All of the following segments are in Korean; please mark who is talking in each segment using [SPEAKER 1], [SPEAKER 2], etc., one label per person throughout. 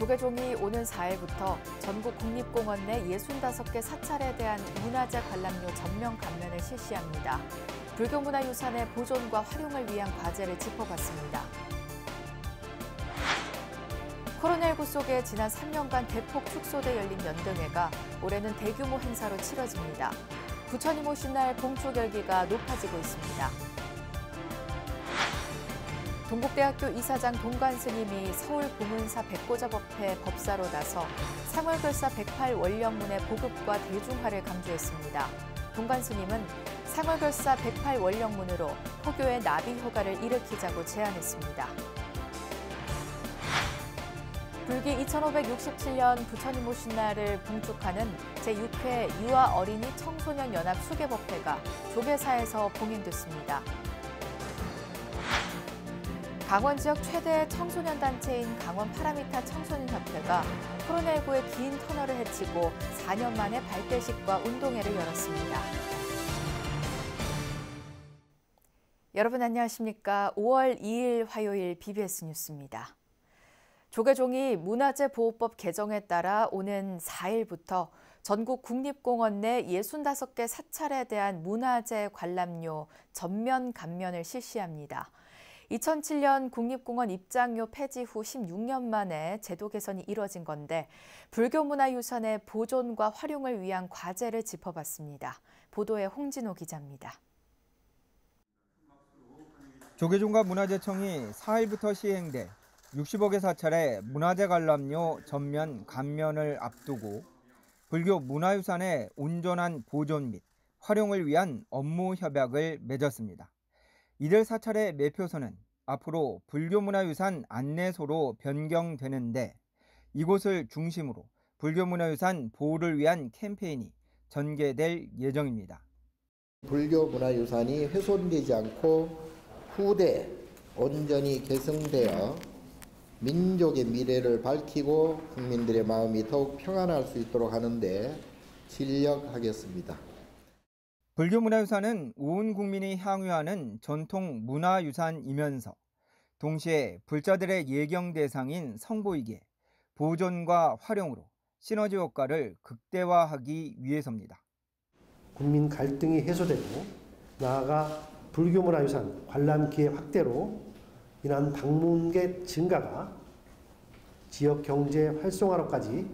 [SPEAKER 1] 조계종이 오는 4일부터 전국 국립공원 내 65개 사찰에 대한 문화재 관람료 전면 감면을 실시합니다. 불교문화유산의 보존과 활용을 위한 과제를 짚어봤습니다. 코로나19 속에 지난 3년간 대폭 축소돼 열린 연등회가 올해는 대규모 행사로 치러집니다. 부처님 오신 날 봉축 열기가 높아지고 있습니다. 동국대학교 이사장 동관 스님이 서울 보문사 백고자법회 법사로 나서 상월결사 108 원령문의 보급과 대중화를 강조했습니다. 동관 스님은 상월결사 108 원령문으로 포교의 나비 효과를 일으키자고 제안했습니다. 불기 2567년 부처님 오신 날을 봉축하는 제6회 유아 어린이 청소년 연합 수계법회가 조계사에서 봉행됐습니다. 강원 지역 최대 청소년 단체인 강원 파라미타 청소년협회가 코로나19의 긴 터널을 헤치고 4년 만에 발대식과 운동회를 열었습니다. 여러분 안녕하십니까? 5월 2일 화요일 BBS 뉴스입니다. 조계종이 문화재보호법 개정에 따라 오는 4일부터 전국 국립공원 내 65개 사찰에 대한 문화재 관람료 전면 감면을 실시합니다. 2007년 국립공원 입장료 폐지 후 16년 만에 제도 개선이 이뤄진 건데 불교문화유산의 보존과 활용을 위한 과제를 짚어봤습니다. 보도에 홍진호 기자입니다.
[SPEAKER 2] 조계종과 문화재청이 4일부터 시행돼 60억의 사찰의 문화재 관람료 전면 감면을 앞두고 불교 문화유산의 온전한 보존 및 활용을 위한 업무 협약을 맺었습니다. 이들 사찰의 매표소는 앞으로 불교문화유산 안내소로 변경되는데 이곳을 중심으로 불교문화유산 보호를 위한 캠페인이 전개될 예정입니다.
[SPEAKER 3] 불교문화유산이 훼손되지 않고 후대 온전히 계승되어 민족의 미래를 밝히고 국민들의 마음이 더욱 평안할 수 있도록 하는 데尽力하겠습니다.
[SPEAKER 2] 불교문화유산은 온 국민이 향유하는 전통 문화유산이면서 동시에 불자들의 예경 대상인 성보이기에 보존과 활용으로 시너지 효과를 극대화하기 위해서입니다.
[SPEAKER 4] 국민 갈등이 해소되고 나아가 불교문화유산 관람 기회 확대로 인한 방문객 증가가 지역 경제 활성화로까지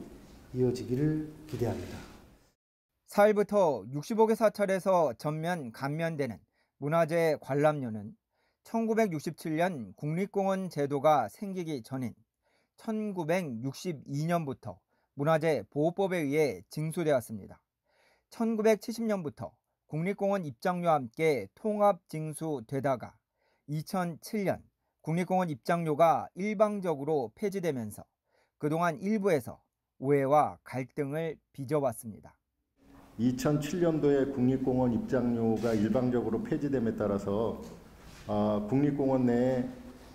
[SPEAKER 4] 이어지기를 기대합니다.
[SPEAKER 2] 4일부터 65개 사찰에서 전면 감면되는 문화재 관람료는 1967년 국립공원 제도가 생기기 전인 1962년부터 문화재 보호법에 의해 징수되었습니다. 1970년부터 국립공원 입장료와 함께 통합 징수되다가 2007년 국립공원 입장료가 일방적으로 폐지되면서 그동안 일부에서 오해와 갈등을 빚어왔습니다.
[SPEAKER 5] 2007년도에 국립공원 입장료가 일방적으로 폐지됨에 따라서 국립공원 내에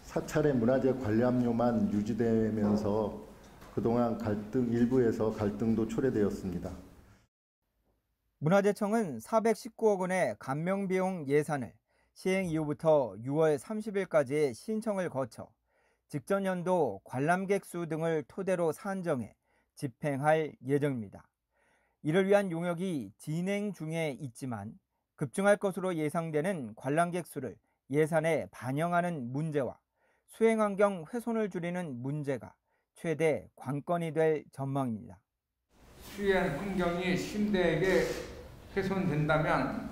[SPEAKER 5] 사찰의 문화재 관람료만 유지되면서 그동안 일부에서 갈등도 초래되었습니다.
[SPEAKER 2] 문화재청은 419억 원의 감명비용 예산을 시행 이후부터 6월 30일까지 신청을 거쳐 직전 연도 관람객 수 등을 토대로 산정해 집행할 예정입니다. 이를 위한 용역이 진행 중에 있지만 급증할 것으로 예상되는 관람객 수를 예산에 반영하는 문제와 수행환경 훼손을 줄이는 문제가 최대 관건이 될 전망입니다.
[SPEAKER 6] 수행 환경이 심대하게 훼손된다면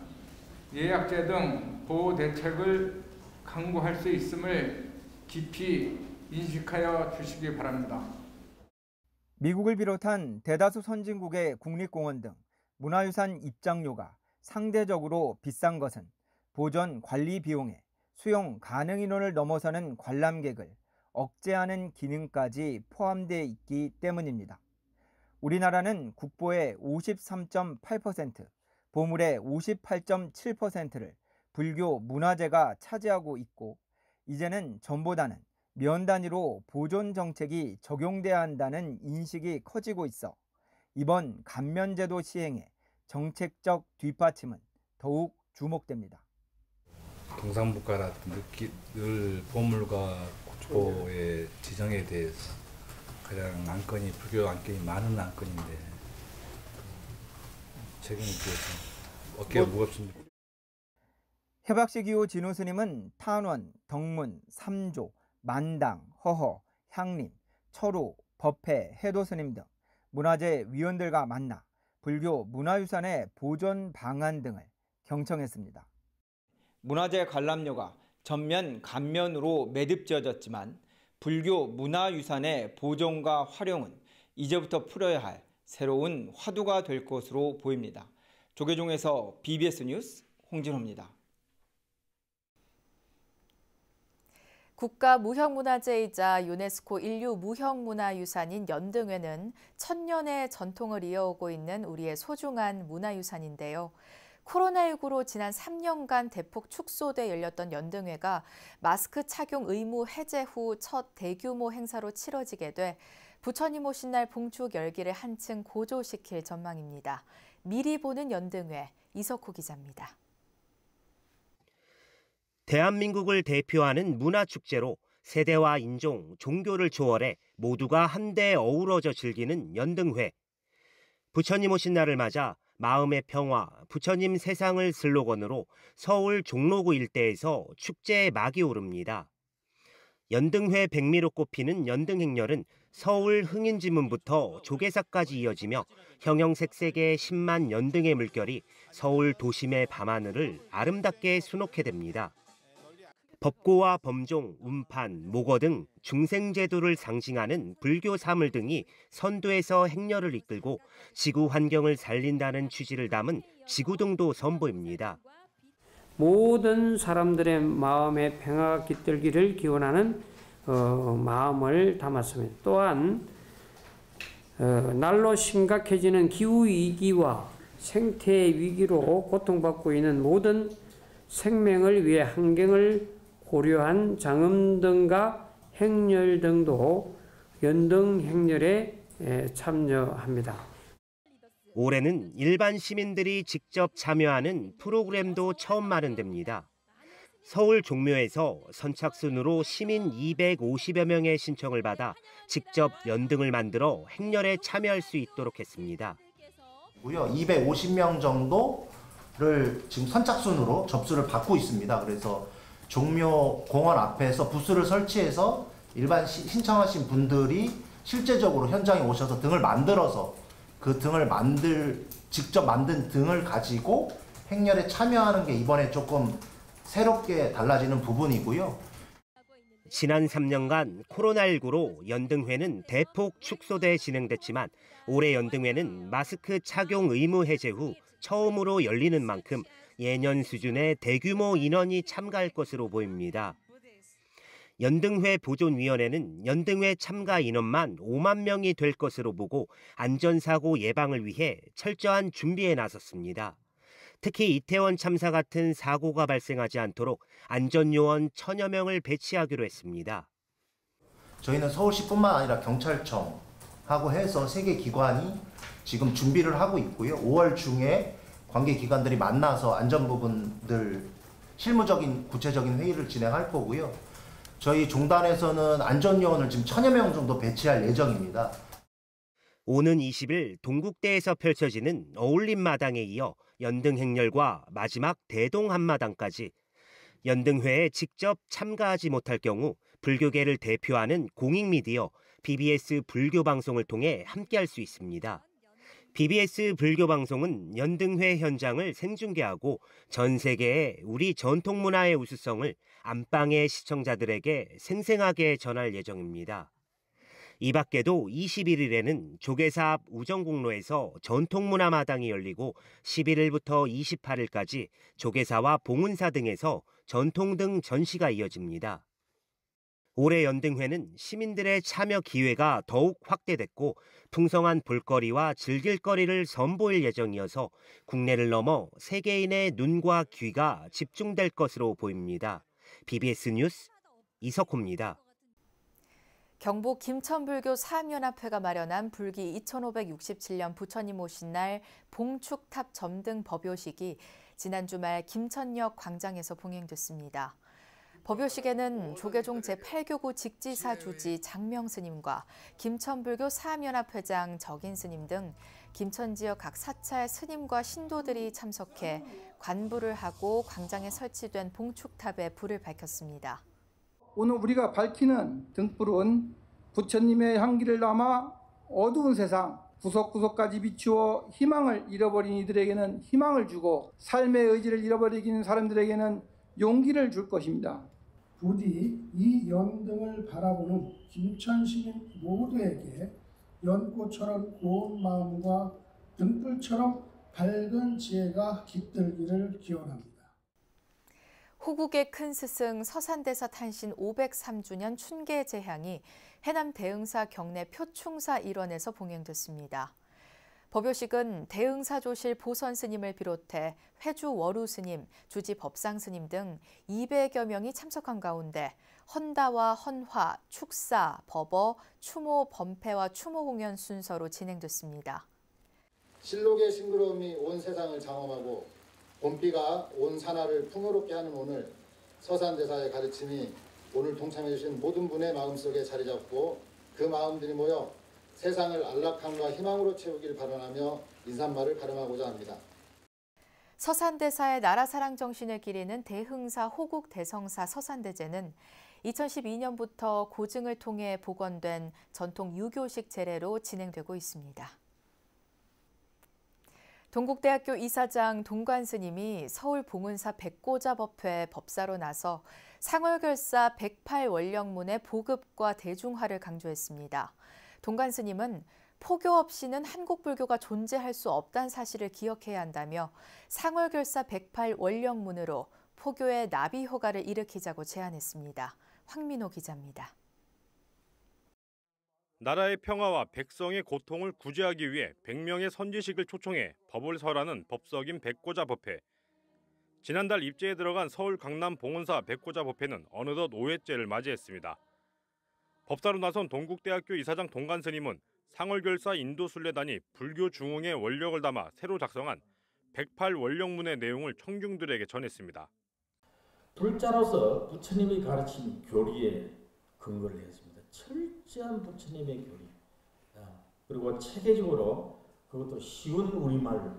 [SPEAKER 6] 예약제 등 보호 대책을 강구할 수 있음을 깊이 인식하여 주시기 바랍니다.
[SPEAKER 2] 미국을 비롯한 대다수 선진국의 국립공원 등 문화유산 입장료가 상대적으로 비싼 것은 보존 관리 비용에 수용 가능 인원을 넘어서는 관람객을 억제하는 기능까지 포함되어 있기 때문입니다. 우리나라는 국보의 53.8%, 보물의 58.7%를 불교 문화재가 차지하고 있고 이제는 전보다는 면 단위로 보존 정책이 적용돼야 한다는 인식이 커지고 있어 이번 감면제도 시행에 정책적 뒷받침은 더욱 주목됩니다.
[SPEAKER 7] 경상북가라 늘 보물과 국보의 지정에 대해서 가장 안건이 불교 안건이 많은 안건인데 책임을 지어서 어깨가 무겁습니다.
[SPEAKER 2] 해박식 이후 진호 스님은 탄원, 덕문, 삼조, 만당, 허허, 향림, 철우, 법회, 해도 스님 등 문화재 위원들과 만나 불교 문화유산의 보존 방안 등을 경청했습니다. 문화재 관람료가 전면 감면으로 매듭지어졌지만 불교 문화유산의 보존과 활용은 이제부터 풀어야 할 새로운 화두가 될 것으로 보입니다. 조계종에서 BBS 뉴스 홍진호입니다.
[SPEAKER 1] 국가무형문화재이자 유네스코 인류 무형문화유산인 연등회는 천년의 전통을 이어오고 있는 우리의 소중한 문화유산인데요. 코로나19로 지난 3년간 대폭 축소돼 열렸던 연등회가 마스크 착용 의무 해제 후 첫 대규모 행사로 치러지게 돼 부처님 오신 날 봉축 열기를 한층 고조시킬 전망입니다. 미리 보는 연등회, 이석호 기자입니다.
[SPEAKER 8] 대한민국을 대표하는 문화축제로 세대와 인종, 종교를 초월해 모두가 한데 어우러져 즐기는 연등회. 부처님 오신 날을 맞아 마음의 평화, 부처님 세상을 슬로건으로 서울 종로구 일대에서 축제의 막이 오릅니다. 연등회 백미로 꼽히는 연등행렬은 서울 흥인지문부터 조계사까지 이어지며 형형색색의 10만 연등의 물결이 서울 도심의 밤하늘을 아름답게 수놓게 됩니다. 법고와 범종, 운판, 목어 등 중생제도를 상징하는 불교 사물 등이 선도에서 행렬을 이끌고 지구 환경을 살린다는 취지를 담은 지구등도 선보입니다.
[SPEAKER 9] 모든 사람들의 마음의 평화가 깃들기를 기원하는 마음을 담았습니다. 또한 날로 심각해지는 기후위기와 생태 위기로 고통받고 있는 모든 생명을 위해 환경을 고려한 장엄등과 행렬 등도 연등 행렬에 참여합니다.
[SPEAKER 8] 올해는 일반 시민들이 직접 참여하는 프로그램도 처음 마련됩니다. 서울 종묘에서 선착순으로 시민 250여 명의 신청을 받아 직접 연등을 만들어 행렬에 참여할 수 있도록 했습니다.
[SPEAKER 10] 250명 정도를 지금 선착순으로 접수를 받고 있습니다. 그래서 종묘 공원 앞에서 부스를 설치해서 일반 신청하신 분들이 실제적으로 현장에 오셔서 등을 만들어서 그 등을 직접 만든 등을 가지고 행렬에 참여하는 게 이번에 조금 새롭게 달라지는 부분이고요.
[SPEAKER 8] 지난 3년간 코로나19로 연등회는 대폭 축소돼 진행됐지만 올해 연등회는 마스크 착용 의무 해제 후 처음으로 열리는 만큼 예년 수준의 대규모 인원이 참가할 것으로 보입니다. 연등회 보존위원회는 연등회 참가 인원만 5만 명이 될 것으로 보고 안전사고 예방을 위해 철저한 준비에 나섰습니다. 특히 이태원 참사 같은 사고가 발생하지 않도록 안전요원 1000여 명을 배치하기로 했습니다.
[SPEAKER 10] 저희는 서울시뿐만 아니라 경찰청하고 해서 3개 기관이 지금 준비를 하고 있고요. 5월 중에 관계기관들이 만나서 안전 부분들 실무적인 구체적인 회의를 진행할 거고요. 저희 종단에서는 안전요원을 지금 1000여 명 정도 배치할 예정입니다.
[SPEAKER 8] 오는 20일 동국대에서 펼쳐지는 어울림마당에 이어 연등행렬과 마지막 대동한마당까지 연등회에 직접 참가하지 못할 경우 불교계를 대표하는 공익미디어 BBS 불교방송을 통해 함께할 수 있습니다. BBS 불교방송은 연등회 현장을 생중계하고 전 세계의 우리 전통문화의 우수성을 안방의 시청자들에게 생생하게 전할 예정입니다. 이 밖에도 21일에는 조계사 앞 우정공로에서 전통문화마당이 열리고 11일부터 28일까지 조계사와 봉은사 등에서 전통등 전시가 이어집니다. 올해 연등회는 시민들의 참여 기회가 더욱 확대됐고 풍성한 볼거리와 즐길거리를 선보일 예정이어서 국내를 넘어 세계인의 눈과 귀가 집중될 것으로 보입니다. BBS 뉴스 이석호입니다.
[SPEAKER 1] 경북 김천불교 사암연합회가 마련한 불기 2567년 부처님 오신 날 봉축탑 점등 법요식이 지난 주말 김천역 광장에서 봉행됐습니다. 법요식에는 조계종 제8교구 직지사 주지 장명 스님과 김천불교 사암연합회장 적인 스님 등 김천 지역 각 사찰 스님과 신도들이 참석해 관부를 하고 광장에 설치된 봉축탑에 불을 밝혔습니다.
[SPEAKER 11] 오늘 우리가 밝히는 등불은 부처님의 향기를 담아 어두운 세상 구석구석까지 비추어 희망을 잃어버린 이들에게는 희망을 주고 삶의 의지를 잃어버리는 사람들에게는 용기를 줄 것입니다.
[SPEAKER 12] 부디 이 연등을 바라보는 김천 시민 모두에게 연꽃처럼 고운 마음과 등불처럼 밝은 지혜가 깃들기를 기원합니다.
[SPEAKER 1] 호국의 큰 스승 서산대사 탄신 503주년 춘계 제향이 해남 대흥사 경내 표충사 일원에서 봉행됐습니다. 법요식은 대흥사조실 보선 스님을 비롯해 회주 월우 스님, 주지 법상 스님 등 200여 명이 참석한 가운데 헌다와 헌화, 축사, 법어, 추모, 범패와 추모 공연 순서로 진행됐습니다.
[SPEAKER 13] 실록의 싱그러움이 온 세상을 장엄하고 봄비가 온 산하를 풍요롭게 하는 오늘 서산대사의 가르침이 오늘 동참해 주신 모든 분의 마음속에 자리 잡고 그 마음들이 모여 세상을 안락함과 희망으로 채우길 바라며 인사말을 가름하고자 합니다.
[SPEAKER 1] 서산대사의 나라사랑 정신을 기리는 대흥사 호국 대성사 서산대제는 2012년부터 고증을 통해 복원된 전통 유교식 제례로 진행되고 있습니다. 동국대학교 이사장 동관 스님이 서울 봉은사 백고자법회 법사로 나서 상월결사 108원령문의 보급과 대중화를 강조했습니다. 동관 스님은 포교 없이는 한국 불교가 존재할 수 없다는 사실을 기억해야 한다며 상월결사 108원령문으로 포교의 나비 효과를 일으키자고 제안했습니다. 황민호 기자입니다.
[SPEAKER 14] 나라의 평화와 백성의 고통을 구제하기 위해 100명의 선지식을 초청해 법을 설하는 법석인 백고자법회. 지난달 입제에 들어간 서울 강남 봉은사 백고자법회는 어느덧 5회째를 맞이했습니다. 법사로 나선 동국대학교 이사장 동관 스님은 상월결사 인도순례단이 불교 중흥의 원력을 담아 새로 작성한 108원령문의 내용을 청중들에게 전했습니다.
[SPEAKER 15] 불자로서 부처님이 가르친 교리에 근거를 했습니다. 철저한 부처님의 교리. 그리고 체계적으로 그것도 쉬운 우리말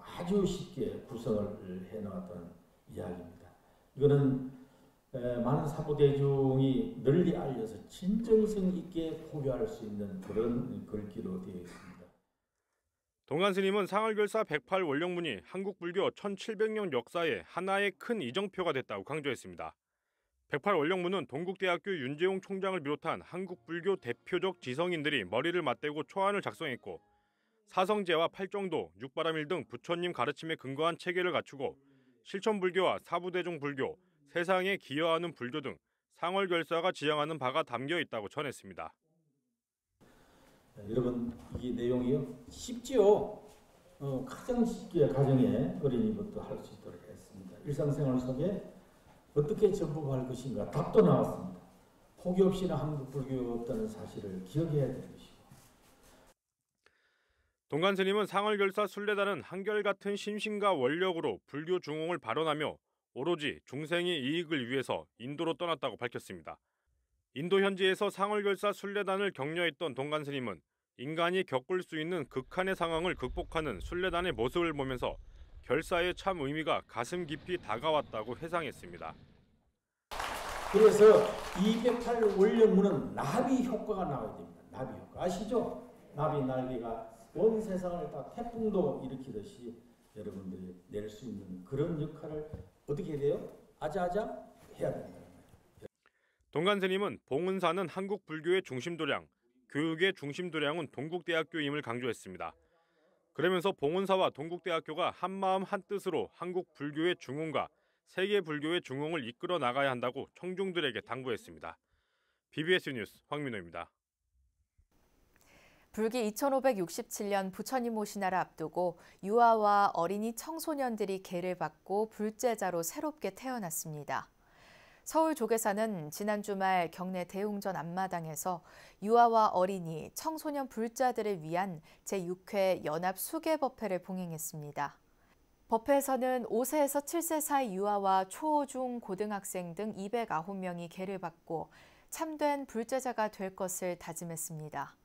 [SPEAKER 15] 아주 쉽게 구성을 해나왔던 이야기입니다. 이거는 많은 사부대중이 널리 알려서 진정성 있게 포교할 수 있는 그런 글귀로 되어 있습니다.
[SPEAKER 14] 동관 스님은 상월결사 108원령문이 한국 불교 1700년 역사에 하나의 큰 이정표가 됐다고 강조했습니다. 108원령문은 동국대학교 윤재용 총장을 비롯한 한국 불교 대표적 지성인들이 머리를 맞대고 초안을 작성했고 사성제와 팔정도, 육바라밀 등 부처님 가르침에 근거한 체계를 갖추고 실천불교와 사부대중불교, 세상에 기여하는 불교 등 상월결사가 지향하는 바가 담겨 있다고 전했습니다.
[SPEAKER 15] 여러분, 이 내용이요 쉽지요. 가장 쉽게 가정에 어린이부터 할 수 있도록 했습니다. 일상생활 속에 어떻게 전복할 것인가 답도 나왔습니다. 포기 없이는 한국 불교가 없다는 사실을 기억해야 되는 것이고.
[SPEAKER 14] 동관 스님은 상월결사 순례단은 한결같은 심신과 원력으로 불교 중흥을 발언하며 오로지 중생의 이익을 위해서 인도로 떠났다고 밝혔습니다. 인도 현지에서 상월결사 순례단을 격려했던 동관 스님은 인간이 겪을 수 있는 극한의 상황을 극복하는 순례단의 모습을 보면서 결사의 참 의미가 가슴 깊이 다가왔다고 회상했습니다.
[SPEAKER 15] 그래서 208원령문은 나비 효과가 나와야 됩니다. 나비 효과 아시죠? 나비 날개가 온 세상을 다 태풍도 일으키듯이 여러분들이 낼 수 있는 그런 역할을 어떻게 해야 돼요? 아자아자 해야 된다는 거예요.
[SPEAKER 14] 동관 스님은 봉은사는 한국 불교의 중심도량, 교육의 중심도량은 동국대학교임을 강조했습니다. 그러면서 봉은사와 동국대학교가 한마음 한뜻으로 한국 불교의 중흥과 세계 불교의 중흥을 이끌어 나가야 한다고 청중들에게 당부했습니다. BBS 뉴스 황민호입니다.
[SPEAKER 1] 불기 2567년 부처님 오신 날을 앞두고 유아와 어린이 청소년들이 계를 받고 불제자로 새롭게 태어났습니다. 서울 조계사는 지난 주말 경내 대웅전 앞마당에서 유아와 어린이, 청소년 불자들을 위한 제6회 연합 수계법회를 봉행했습니다. 법회에서는 5세에서 7세 사이 유아와 초, 중, 고등학생 등 209명이 계를 받고 참된 불제자가 될 것을 다짐했습니다.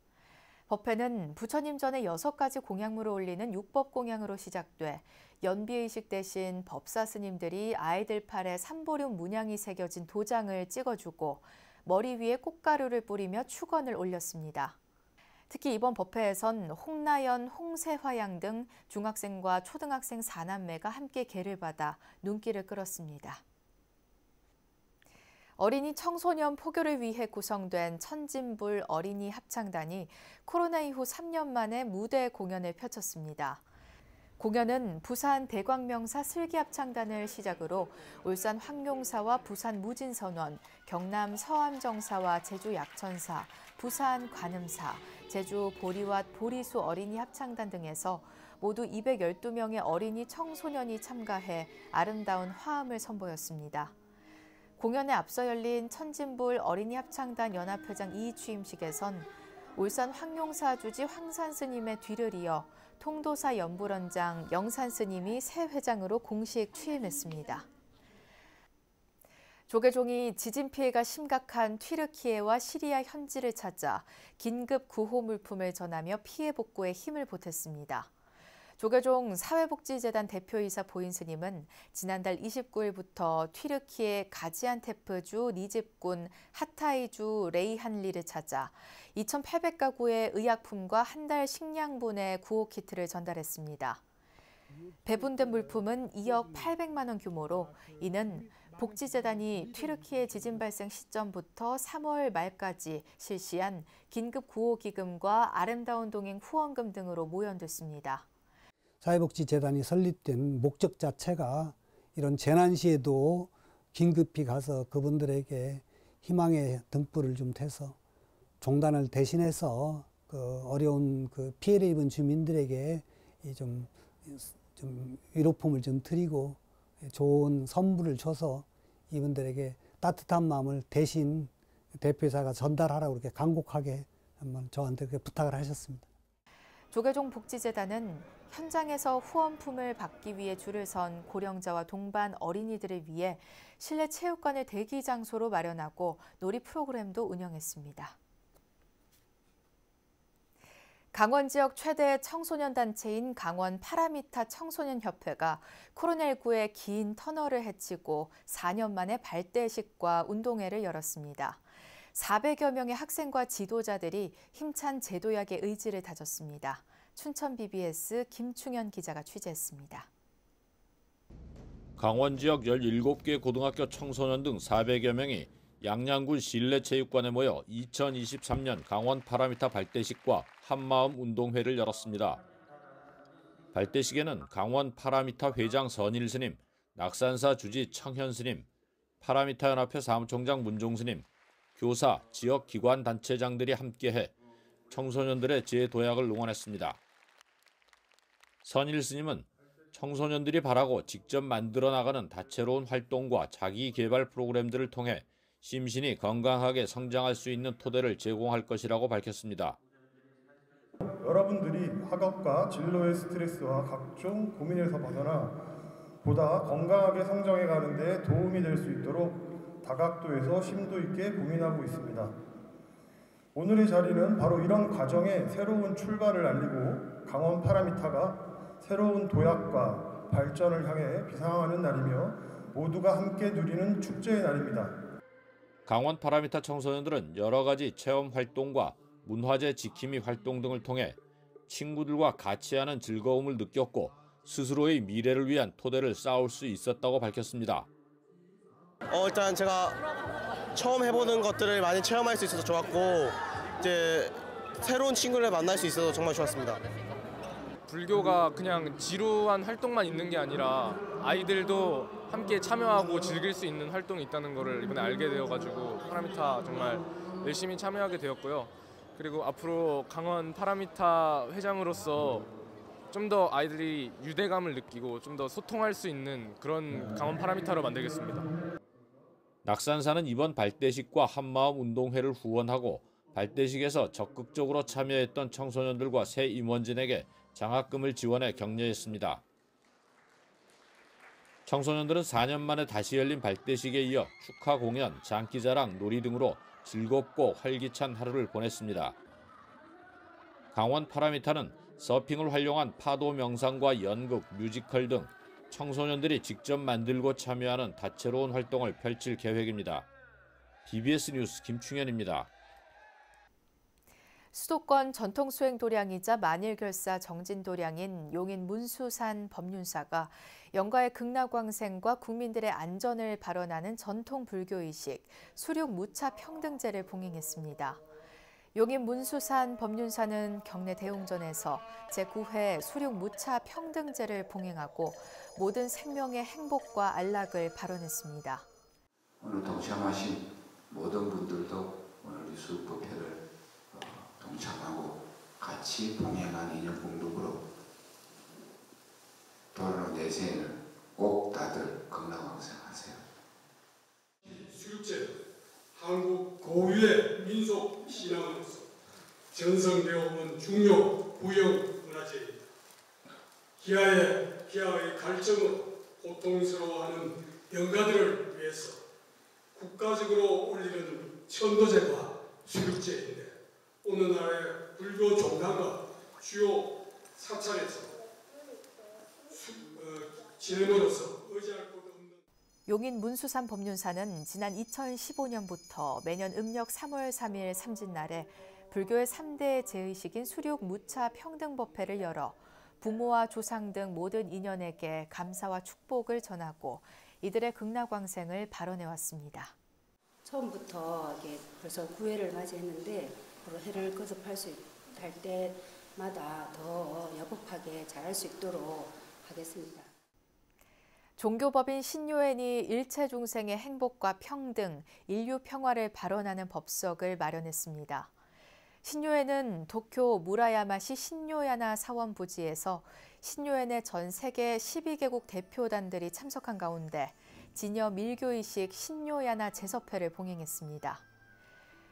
[SPEAKER 1] 법회는 부처님 전에 6가지 공약물을 올리는 육법공양으로 시작돼 연비의식 대신 법사 스님들이 아이들 팔에 삼보륜 문양이 새겨진 도장을 찍어주고 머리 위에 꽃가루를 뿌리며 축원을 올렸습니다. 특히 이번 법회에선 홍나연, 홍세화양 등 중학생과 초등학생 4남매가 함께 계를 받아 눈길을 끌었습니다. 어린이 청소년 포교를 위해 구성된 천진불 어린이 합창단이 코로나 이후 3년 만에 무대 공연을 펼쳤습니다. 공연은 부산 대광명사 슬기합창단을 시작으로 울산 황룡사와 부산 무진선원, 경남 서암정사와 제주 약천사, 부산 관음사, 제주 보리왓 보리수 어린이 합창단 등에서 모두 212명의 어린이 청소년이 참가해 아름다운 화음을 선보였습니다. 공연에 앞서 열린 천진불 어린이 합창단 연합회장 2위 취임식에선 울산 황룡사 주지 황산 스님의 뒤를 이어 통도사 연불원장 영산 스님이 새 회장으로 공식 취임했습니다. 조계종이 지진 피해가 심각한 튀르키예와 시리아 현지를 찾아 긴급 구호 물품을 전하며 피해 복구에 힘을 보탰습니다. 조계종 사회복지재단 대표이사 보인 스님은 지난달 29일부터 튀르키예 가지안테프주 니집군 하타이주 레이한리를 찾아 2,800가구의 의약품과 한 달 식량분의 구호 키트를 전달했습니다. 배분된 물품은 2억 800만 원 규모로 이는 복지재단이 튀르키예 지진 발생 시점부터 3월 말까지 실시한 긴급 구호 기금과 아름다운 동행 후원금 등으로 모연됐습니다.
[SPEAKER 16] 사회복지재단이 설립된 목적 자체가 이런 재난 시에도 긴급히 가서 그분들에게 희망의 등불을 좀 태서 종단을 대신해서 그 어려운 그 피해를 입은 주민들에게 좀 위로품을 좀 드리고 좋은 선물을 줘서 이분들에게 따뜻한 마음을 대신 대표이사가 전달하라고 이렇게 간곡하게 한번 저한테 그렇게 부탁을 하셨습니다.
[SPEAKER 1] 조계종 복지재단은 현장에서 후원품을 받기 위해 줄을 선 고령자와 동반 어린이들을 위해 실내 체육관을 대기 장소로 마련하고 놀이 프로그램도 운영했습니다. 강원 지역 최대 청소년 단체인 강원 파라미타 청소년협회가 코로나19의 긴 터널을 헤치고 4년 만에 발대식과 운동회를 열었습니다. 400여 명의 학생과 지도자들이 힘찬 제도약의 의지를 다졌습니다. 춘천 BBS 김충현 기자가 취재했습니다.
[SPEAKER 17] 강원 지역 17개 고등학교 청소년 등 400여 명이 양양군 실내체육관에 모여 2023년 강원 파라미타 발대식과 한마음 운동회를 열었습니다. 발대식에는 강원 파라미타 회장 선일 스님, 낙산사 주지 청현 스님, 파라미타 연합회 사무총장 문종 스님, 교사, 지역 기관 단체장들이 함께해 청소년들의 제도약을 응원했습니다. 선일 스님은 청소년들이 바라고 직접 만들어 나가는 다채로운 활동과 자기 개발 프로그램들을 통해 심신이 건강하게 성장할 수 있는 토대를 제공할 것이라고 밝혔습니다.
[SPEAKER 18] 여러분들이 학업과 진로의 스트레스와 각종 고민에서 벗어나 보다 건강하게 성장해 가는 데 도움이 될 수 있도록 다각도에서 심도 있게 고민하고 있습니다. 오늘의 자리는 바로 이런 과정의 새로운 출발을 알리고 강원 파라미타가 새로운 도약과 발전을 향해 비상하는 날이며 모두가 함께 누리는 축제의 날입니다.
[SPEAKER 17] 강원 파라미타 청소년들은 여러 가지 체험 활동과 문화재 지킴이 활동 등을 통해 친구들과 같이 하는 즐거움을 느꼈고 스스로의 미래를 위한 토대를 쌓을 수 있었다고 밝혔습니다.
[SPEAKER 19] 일단 제가 처음 해보는 것들을 많이 체험할 수 있어서 좋았고 이제 새로운 친구를 만날 수 있어서 정말 좋았습니다.
[SPEAKER 20] 불교가 그냥 지루한 활동만 있는 게 아니라 아이들도 함께 참여하고 즐길 수 있는 활동이 있다는 것을 이번에 알게 되어가지고 파라미타 정말 열심히 참여하게 되었고요. 그리고 앞으로 강원 파라미타 회장으로서 좀 더 아이들이 유대감을 느끼고 좀 더 소통할 수 있는 그런 강원 파라미타로 만들겠습니다.
[SPEAKER 17] 낙산사는 이번 발대식과 한마음 운동회를 후원하고 발대식에서 적극적으로 참여했던 청소년들과 새 임원진에게 장학금을 지원해 격려했습니다. 청소년들은 4년 만에 다시 열린 발대식에 이어 축하 공연, 장기자랑, 놀이 등으로 즐겁고 활기찬 하루를 보냈습니다. 강원 파라미타는 서핑을 활용한 파도 명상과 연극, 뮤지컬 등 청소년들이 직접 만들고 참여하는 다채로운 활동을 펼칠 계획입니다. TBS 뉴스 김충현입니다.
[SPEAKER 1] 수도권 전통 수행 도량이자 만일결사 정진 도량인 용인 문수산 법륜사가 영가의 극락왕생과 국민들의 안전을 발언하는 전통 불교의식 수륙 무차 평등제를 봉행했습니다. 용인 문수산 법륜사는 경내 대웅전에서 제9회 수륙 무차 평등제를 봉행하고 모든 생명의 행복과 안락을 발언했습니다.
[SPEAKER 21] 오늘 동참하신 모든 분들도 오늘 이 수륙법회를 동참하고 같이 봉행한 인연공덕으로 돌아오는 내생을 꼭 다들 건강왕생하세요.
[SPEAKER 22] 수륙제는 한국 고유의 민속 신앙으로서 전성되어 온 중요 부영 문화재입니다. 기아의 갈증으로 고통스러워하는 영가들을 위해서 국가적으로 올리는 천도제가 수륙제인데 오늘날의 불교 종단과 주요 사찰에서 지냄으로써 의지할 곳 없는
[SPEAKER 1] 용인 문수산 법륜사는 지난 2015년부터 매년 음력 3월 3일 삼진날에 불교의 3대 제의식인 수륙 무차 평등법회를 열어 부모와 조상 등 모든 인연에게 감사와 축복을 전하고 이들의 극락왕생을 발언해왔습니다.
[SPEAKER 23] 처음부터 이게 벌써 9회를 맞이했는데 앞으로 해를 거듭할 때마다 더 여복하게 잘할 수 있도록 하겠습니다.
[SPEAKER 1] 종교법인 신요엔이 일체 중생의 행복과 평등, 인류 평화를 발언하는 법석을 마련했습니다. 신요엔은 도쿄 무라야마시 신요야나 사원 부지에서 신요엔의 전 세계 12개국 대표단들이 참석한 가운데 진여 밀교의식 신요야나 제섭회를 봉행했습니다.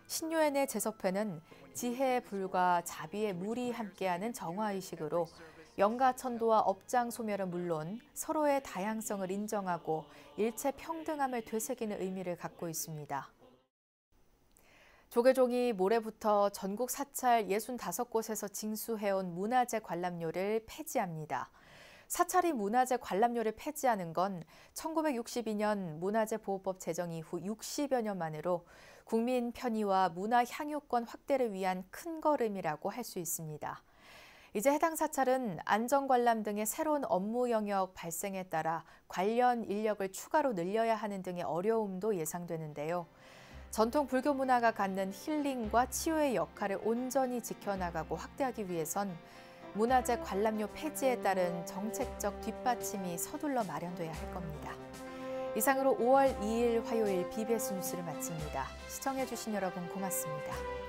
[SPEAKER 1] 신요엔의 제섭회는 지혜의 불과 자비의 물이 함께하는 정화의식으로 영가천도와 업장소멸은 물론 서로의 다양성을 인정하고 일체 평등함을 되새기는 의미를 갖고 있습니다. 조계종이 모레부터 전국 사찰 65곳에서 징수해온 문화재 관람료를 폐지합니다. 사찰이 문화재 관람료를 폐지하는 건 1962년 문화재보호법 제정 이후 60여 년 만으로 국민 편의와 문화 향유권 확대를 위한 큰 걸음이라고 할 수 있습니다. 이제 해당 사찰은 안전관람 등의 새로운 업무 영역 발생에 따라 관련 인력을 추가로 늘려야 하는 등의 어려움도 예상되는데요. 전통 불교 문화가 갖는 힐링과 치유의 역할을 온전히 지켜나가고 확대하기 위해선 문화재 관람료 폐지에 따른 정책적 뒷받침이 서둘러 마련돼야 할 겁니다. 이상으로 5월 2일 화요일 BBS 뉴스를 마칩니다. 시청해주신 여러분 고맙습니다.